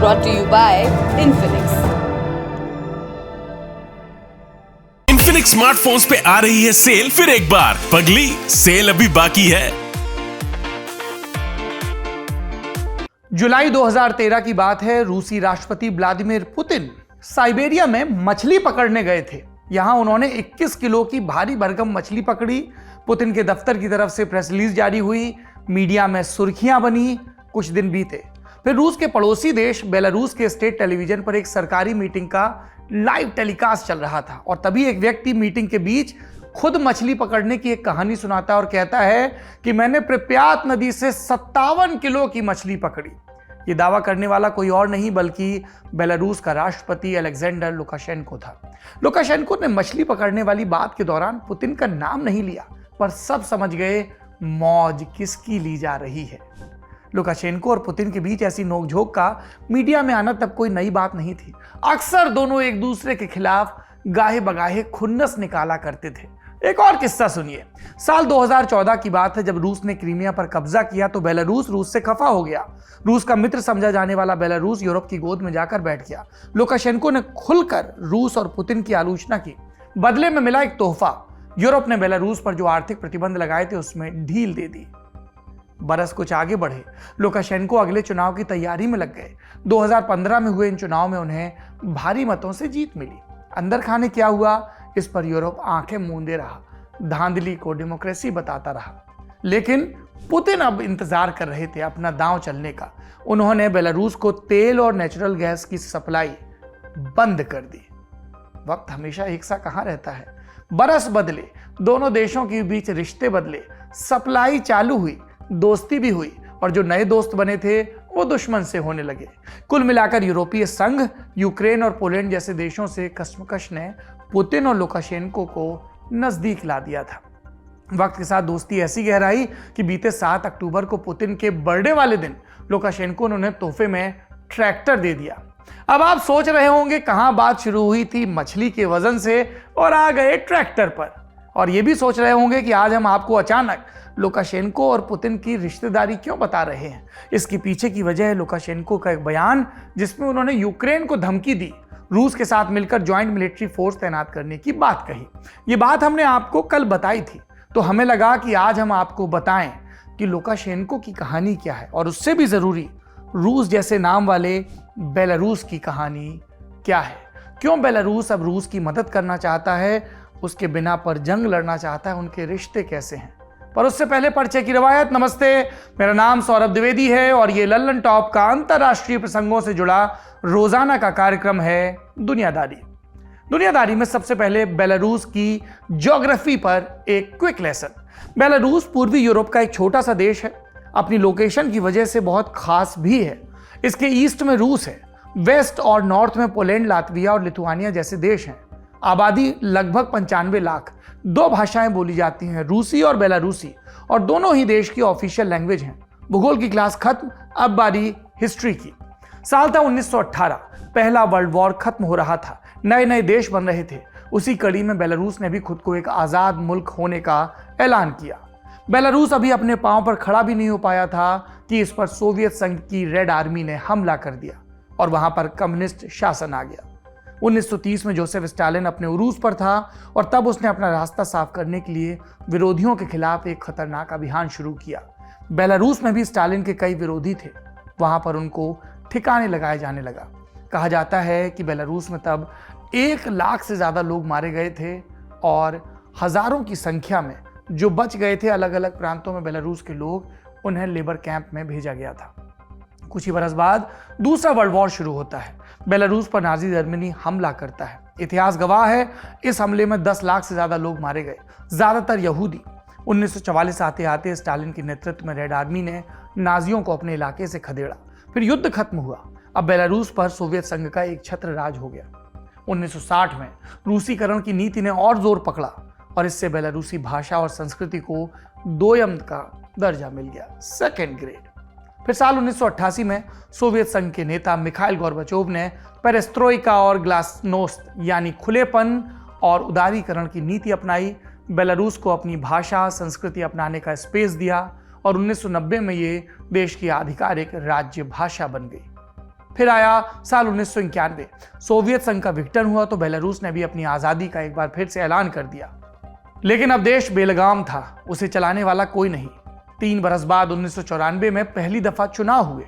brought to you by Infinix. Infinix smartphones पे आ रही है सेल फिर एक बार। पगली, सेल अभी बाकी है। जुलाई 2013 की बात है। रूसी राष्ट्रपति व्लादिमीर पुतिन साइबेरिया में मछली पकड़ने गए थे। यहां उन्होंने 21 किलो की भारी भरकम मछली पकड़ी। पुतिन के दफ्तर की तरफ से प्रेस रिलीज जारी हुई, मीडिया में सुर्खियां बनी। कुछ दिन बीते, फिर रूस के पड़ोसी देश बेलारूस के स्टेट टेलीविजन पर एक सरकारी मीटिंग का लाइव टेलीकास्ट चल रहा था और तभी एक व्यक्ति मीटिंग के बीच खुद मछली पकड़ने की एक कहानी सुनाता है और कहता है कि मैंने प्रिप्यात नदी से 57 किलो की मछली पकड़ी। ये दावा करने वाला कोई और नहीं बल्कि बेलारूस का राष्ट्रपति अलेक्जेंडर लुकाशेंको था। लुकाशेंको ने मछली पकड़ने वाली बात के दौरान पुतिन का नाम नहीं लिया, पर सब समझ गए मौज किसकी ली जा रही है। लुकाशेंको और पुतिन के बीच ऐसी नोकझोंक का मीडिया में आना तब कोई नई बात नहीं थी। अक्सर दोनों एक दूसरे के खिलाफ गाहे बगाहे खुन्नस निकाला करते थे। एक और किस्सा सुनिए। साल 2014 की बात है, जब रूस ने क्रीमिया पर कब्जा किया तो बेलारूस रूस से खफा हो गया। रूस का मित्र समझा जाने वाला बेलारूस यूरोप की गोद में जाकर बैठ गया। लुकाशेंको ने खुलकर रूस और पुतिन की आलोचना की। बदले में मिला एक तोहफा। यूरोप ने बेलारूस पर जो आर्थिक प्रतिबंध लगाए थे उसमें ढील दे दी। बरस कुछ आगे बढ़े, लुकाशेंको अगले चुनाव की तैयारी में लग गए। 2015 में हुए इन चुनाव में उन्हें भारी मतों से जीत मिली। अंदर खाने क्या हुआ, इस पर यूरोप आंखें मूंदे रहा, धांधली को डेमोक्रेसी बताता रहा। लेकिन पुतिन अब इंतजार कर रहे थे अपना दांव चलने का। उन्होंने बेलारूस को तेल और नेचुरल गैस की सप्लाई बंद कर दी। वक्त हमेशा एक सा कहां रहता है। बरस बदले, दोनों देशों के बीच रिश्ते बदले, सप्लाई चालू हुई, दोस्ती भी हुई और जो नए दोस्त बने थे वो दुश्मन से होने लगे। कुल मिलाकर यूरोपीय संघ, यूक्रेन और पोलैंड जैसे देशों से कशमकश ने पुतिन और लुकाशेंको को नजदीक ला दिया था। वक्त के साथ दोस्ती ऐसी गहराई कि बीते 7 अक्टूबर को पुतिन के बर्थडे वाले दिन लुकाशेंको ने उन्हें तोहफे में ट्रैक्टर दे दिया। अब आप सोच रहे होंगे कहां बात शुरू हुई थी मछली के वजन से और आ गए ट्रैक्टर पर। और ये भी सोच रहे होंगे कि आज हम आपको अचानक लुकाशेंको और पुतिन की रिश्तेदारी क्यों बता रहे हैं। इसके पीछे की वजह है लुकाशेंको का एक बयान जिसमें उन्होंने यूक्रेन को धमकी दी, रूस के साथ मिलकर ज्वाइंट मिलिट्री फोर्स तैनात करने की बात कही। ये बात हमने आपको कल बताई थी, तो हमें लगा कि आज हम आपको बताएं कि लुकाशेंको की कहानी क्या है और उससे भी जरूरी रूस जैसे नाम वाले बेलारूस की कहानी क्या है। क्यों बेलारूस अब रूस की मदद करना चाहता है, उसके बिना पर जंग लड़ना चाहता है, उनके रिश्ते कैसे हैं। पर उससे पहले परिचय की रवायत। नमस्ते, मेरा नाम सौरभ द्विवेदी है और ये लल्लन टॉप का अंतर्राष्ट्रीय प्रसंगों से जुड़ा रोजाना का कार्यक्रम है दुनियादारी। दुनियादारी में सबसे पहले बेलारूस की ज्योग्राफी पर एक क्विक लेसन। बेलारूस पूर्वी यूरोप का एक छोटा सा देश है। अपनी लोकेशन की वजह से बहुत खास भी है। इसके ईस्ट में रूस है, वेस्ट और नॉर्थ में पोलैंड, लातविया और लिथुआनिया जैसे देश हैं। आबादी लगभग 95 लाख। 2 भाषाएं बोली जाती हैं, रूसी और बेलारूसी, और दोनों ही देश की ऑफिशियल लैंग्वेज हैं। भूगोल की क्लास खत्म, अब बारी हिस्ट्री की। साल था 1918, पहला वर्ल्ड वॉर खत्म हो रहा था, नए नए देश बन रहे थे। उसी कड़ी में बेलारूस ने भी खुद को एक आजाद मुल्क होने का ऐलान किया। बेलारूस अभी अपने पांव पर खड़ा भी नहीं हो पाया था कि इस पर सोवियत संघ की रेड आर्मी ने हमला कर दिया और वहां पर कम्युनिस्ट शासन आ गया। 1930 में जोसेफ स्टालिन अपने उरूज पर था और तब उसने अपना रास्ता साफ करने के लिए विरोधियों के खिलाफ एक खतरनाक अभियान शुरू किया। बेलारूस में भी स्टालिन के कई विरोधी थे। वहां पर उनको ठिकाने लगाए जाने लगा। कहा जाता है कि बेलारूस में तब 1 लाख से ज्यादा लोग मारे गए थे और हजारों की संख्या में जो बच गए थे अलग अलग प्रांतों में बेलारूस के लोग, उन्हें लेबर कैंप में भेजा गया था। कुछ ही बरस बाद दूसरा वर्ल्ड वॉर शुरू होता है। बेलारूस पर नाजी जर्मनी हमला करता है। इतिहास गवाह है, इस हमले में 10 लाख से ज्यादा लोग मारे गए, ज्यादातर यहूदी। 1944 आते आते स्टालिन के नेतृत्व में रेड आर्मी ने नाजियों को अपने इलाके से खदेड़ा। फिर युद्ध खत्म हुआ। अब बेलारूस पर सोवियत संघ का एक छत्र राज हो गया। 1960 में रूसीकरण की नीति ने और जोर पकड़ा और इससे बेलारूसी भाषा और संस्कृति को दोयम का दर्जा मिल गया, सेकेंड ग्रेड। फिर साल 1988 में सोवियत संघ के नेता मिखाइल गोर्बाचोव ने पेरेस्ट्रोइका और ग्लासनोस्त यानी खुलेपन और उदारीकरण की नीति अपनाई। बेलारूस को अपनी भाषा संस्कृति अपनाने का स्पेस दिया और 1990 में ये देश की आधिकारिक राज्य भाषा बन गई। फिर आया साल 1991, सोवियत संघ का विघटन हुआ तो बेलारूस ने भी अपनी आजादी का एक बार फिर से ऐलान कर दिया। लेकिन अब देश बेलगाम था, उसे चलाने वाला कोई नहीं। 3 बरस बाद 1994 में पहली दफा चुनाव हुए,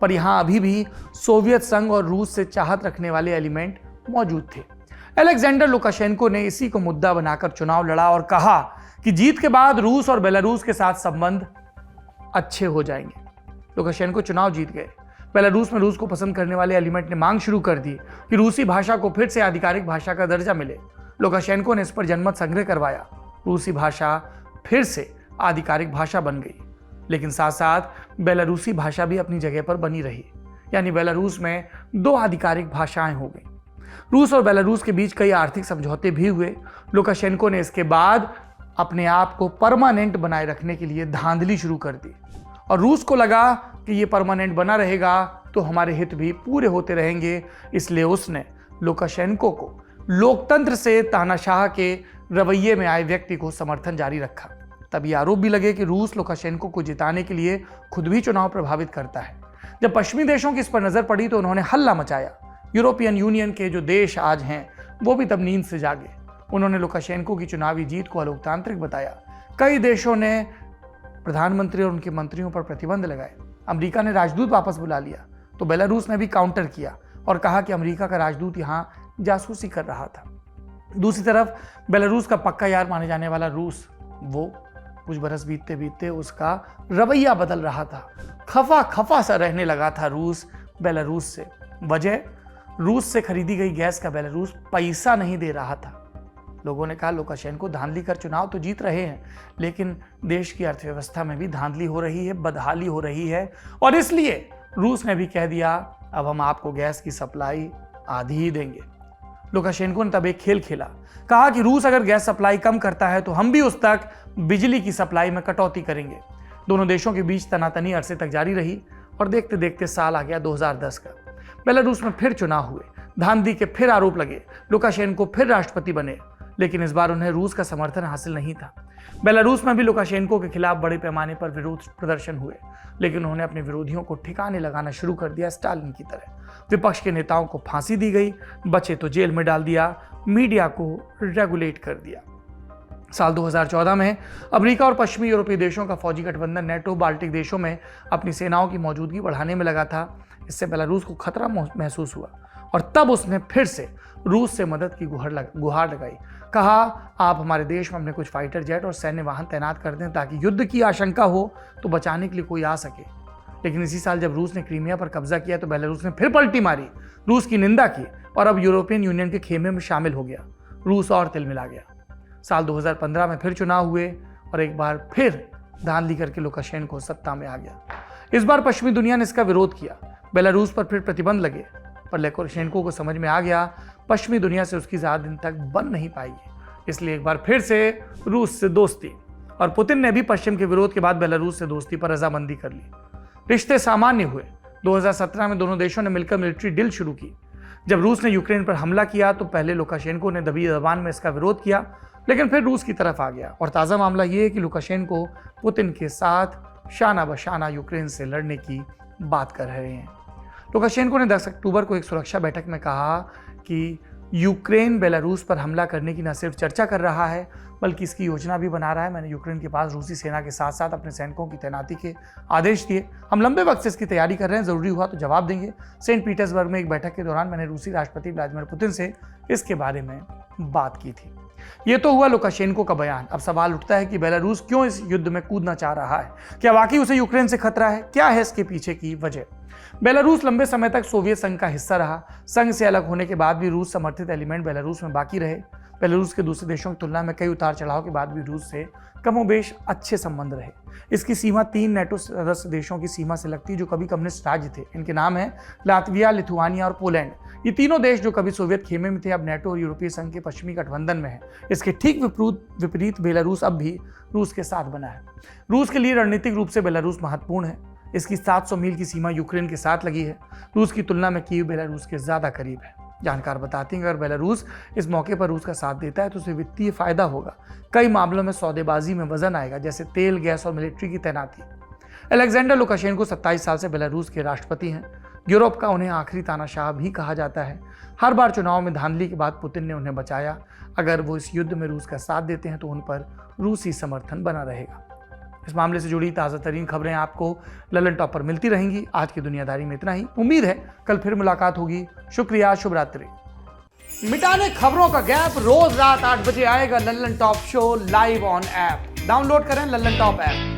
पर यहां अभी भी सोवियत संघ और रूस से चाहत रखने वाले एलिमेंट मौजूद थे। अलेक्जेंडर लुकाशेंको ने इसी को मुद्दा बनाकर चुनाव लड़ा और कहा कि जीत के बाद रूस और बेलारूस के साथ संबंध अच्छे हो जाएंगे। लुकाशेंको चुनाव जीत गए। बेलारूस में रूस को पसंद करने वाले एलिमेंट ने मांग शुरू कर दी कि रूसी भाषा को फिर से आधिकारिक भाषा का दर्जा मिले। लुकाशेंको ने इस पर जनमत संग्रह करवाया। रूसी भाषा फिर से आधिकारिक भाषा बन गई, लेकिन साथ साथ बेलारूसी भाषा भी अपनी जगह पर बनी रही, यानी बेलारूस में 2 आधिकारिक भाषाएं हो गई। रूस और बेलारूस के बीच कई आर्थिक समझौते भी हुए। लुकाशेंको ने इसके बाद अपने आप को परमानेंट बनाए रखने के लिए धांधली शुरू कर दी और रूस को लगा कि ये परमानेंट बना रहेगा तो हमारे हित भी पूरे होते रहेंगे, इसलिए उसने लुकाशेंको को लोकतंत्र से तानाशाह के रवैये में आए व्यक्ति को समर्थन जारी रखा। तब ये आरोप भी लगे कि रूस लुकाशेंको को जिताने के लिए खुद भी चुनाव प्रभावित करता है। जब पश्चिमी देशों की इस पर नजर पड़ी तो उन्होंने हल्ला मचाया। यूरोपियन यूनियन के जो देश आज हैं वो भी तब नींद से जागे। उन्होंने लुकाशेंको की चुनावी जीत को अलोकतांत्रिक बताया। कई देशों ने प्रधानमंत्री और उनके मंत्रियों पर प्रतिबंध लगाए। अमेरिका ने राजदूत वापस बुला लिया तो बेलारूस ने भी काउंटर किया और कहा कि अमेरिका का राजदूत यहाँ जासूसी कर रहा था। दूसरी तरफ बेलारूस का पक्का यार माने जाने वाला रूस, वो कुछ बरस बीतते बीतते उसका रवैया बदल रहा था। खफा खफा सा रहने लगा था रूस बेलारूस से। वजह, रूस से खरीदी गई गैस का बेलारूस पैसा नहीं दे रहा था। लोगों ने कहा लुकाशेंको धांधली कर चुनाव तो जीत रहे हैं, लेकिन देश की अर्थव्यवस्था में भी धांधली हो रही है, बदहाली हो रही है, और इसलिए रूस ने भी कह दिया अब हम आपको गैस की सप्लाई आधी ही देंगे। लुकाशेंको ने तब एक खेल खेला, कहा कि रूस अगर गैस सप्लाई कम करता है तो हम भी उस तक बिजली की सप्लाई में कटौती करेंगे। दोनों देशों के बीच तनातनी अरसे तक जारी रही और देखते देखते साल आ गया 2010 का। बेलारूस में फिर चुनाव हुए, धांधली के फिर आरोप लगे, लुकाशेंको फिर राष्ट्रपति बने, लेकिन इस बार उन्हें रूस का समर्थन हासिल नहीं था। बेलारूस में भी लुकाशेंको के खिलाफ बड़े पैमाने पर विरोध प्रदर्शन हुए, लेकिन उन्होंने अपने विरोधियों को ठिकाने लगाना शुरू कर दिया स्टालिन की तरह। विपक्ष के नेताओं को फांसी दी गई, बचे तो जेल में डाल दिया, मीडिया को रेगुलेट कर दिया। साल 2014 में अमेरिका और पश्चिमी यूरोपीय देशों का फौजी गठबंधन नेटो बाल्टिक देशों में अपनी सेनाओं की मौजूदगी बढ़ाने में लगा था। इससे बेलारूस को खतरा महसूस हुआ और तब उसने फिर से रूस से मदद की गुहार लगाई। कहा आप हमारे देश में अपने कुछ फाइटर जेट और सैन्य वाहन तैनात कर दें ताकि युद्ध की आशंका हो तो बचाने के लिए कोई आ सके। लेकिन इसी साल जब रूस ने क्रीमिया पर कब्जा किया तो बेलारूस ने फिर पलटी मारी, रूस की निंदा की और अब यूरोपियन यूनियन के खेमे में शामिल हो गया। रूस और तिलमिला गया। साल 2015 में फिर चुनाव हुए और एक बार फिर धांधली करके लुकाशेंको सत्ता में आ गया। इस बार पश्चिमी दुनिया ने इसका विरोध किया। बेलारूस पर फिर प्रतिबंध लगे, पर लुकाशेंको को समझ में आ गया पश्चिमी दुनिया से उसकी ज्यादा दिन तक बन नहीं पाएगी, इसलिए एक बार फिर से रूस से दोस्ती, और पुतिन ने भी पश्चिम के विरोध के बाद बेलारूस से दोस्ती पर रजामंदी कर ली। रिश्ते सामान्य हुए। 2017 में दोनों देशों ने मिलकर मिलिट्री डील शुरू की। जब रूस ने यूक्रेन पर हमला किया तो पहले लुकाशेंको ने दबी जबान में इसका विरोध किया, लेकिन फिर रूस की तरफ आ गया। और ताज़ा मामला ये है कि लुकाशेंको पुतिन के साथ शाना बशाना यूक्रेन से लड़ने की बात कर रहे हैं। लुकाशेंको ने 10 अक्टूबर को एक सुरक्षा बैठक में कहा कि यूक्रेन बेलारूस पर हमला करने की न सिर्फ चर्चा कर रहा है बल्कि इसकी योजना भी बना रहा है। मैंने यूक्रेन के पास रूसी सेना के साथ साथ अपने सैनिकों की तैनाती के आदेश दिए। हम लंबे वक्त से इसकी तैयारी कर रहे हैं, जरूरी हुआ तो जवाब देंगे। सेंट पीटर्सबर्ग में एक बैठक के दौरान मैंने रूसी राष्ट्रपति व्लादिमीर पुतिन से इसके बारे में बात की थी। ये तो हुआ लुकाशेंको का बयान। अब सवाल उठता है कि बेलारूस क्यों इस युद्ध में कूदना चाह रहा है? क्या वाकई उसे यूक्रेन से खतरा है? क्या है इसके पीछे की वजह? बेलारूस लंबे समय तक सोवियत संघ का हिस्सा रहा। संघ से अलग होने के बाद भी रूस समर्थित एलिमेंट बेलारूस में बाकी रहे। बेलारूस के दूसरे देशों की तुलना में कई उतार चढ़ाव के बाद भी रूस से कमोबेश अच्छे संबंध रहे। इसकी सीमा 3 नेटो सदस्य देशों की सीमा से लगती जो कभी कम्युनिस्ट राज्य थे। इनके नाम हैं लातविया, लिथुआनिया और पोलैंड। ये तीनों देश जो कभी सोवियत खेमे में थे अब नेटो और यूरोपीय संघ के पश्चिमी गठबंधन में है। इसके ठीक विपरीत बेलारूस अब भी रूस के साथ बना है। रूस के लिए रणनीतिक रूप से बेलारूस महत्वपूर्ण है। इसकी 700 मील की सीमा यूक्रेन के साथ लगी है। रूस की तुलना में कीव बेलारूस के ज्यादा करीब है। जानकार बताते हैं अगर बेलारूस इस मौके पर रूस का साथ देता है तो उसे वित्तीय फायदा होगा। कई मामलों में सौदेबाजी में वजन आएगा, जैसे तेल, गैस और मिलिट्री की तैनाती। अलेक्जेंडर लुकाशेंको 27 साल से बेलारूस के राष्ट्रपति हैं। यूरोप का उन्हें आखिरी तानाशाह भी कहा जाता है। हर बार चुनाव में धांधली के बाद पुतिन ने उन्हें बचाया। अगर वो इस युद्ध में रूस का साथ देते हैं तो उन पर रूसी समर्थन बना रहेगा। इस मामले से जुड़ी ताज़ा तरीन खबरें आपको ललन टॉप पर मिलती रहेंगी। आज की दुनियादारी में इतना ही। उम्मीद है कल फिर मुलाकात होगी। शुक्रिया, शुभ रात्रि। मिटाने खबरों का गैप रोज रात 8 बजे आएगा Lalan top show live on app. Download करें ललन टॉप ऐप।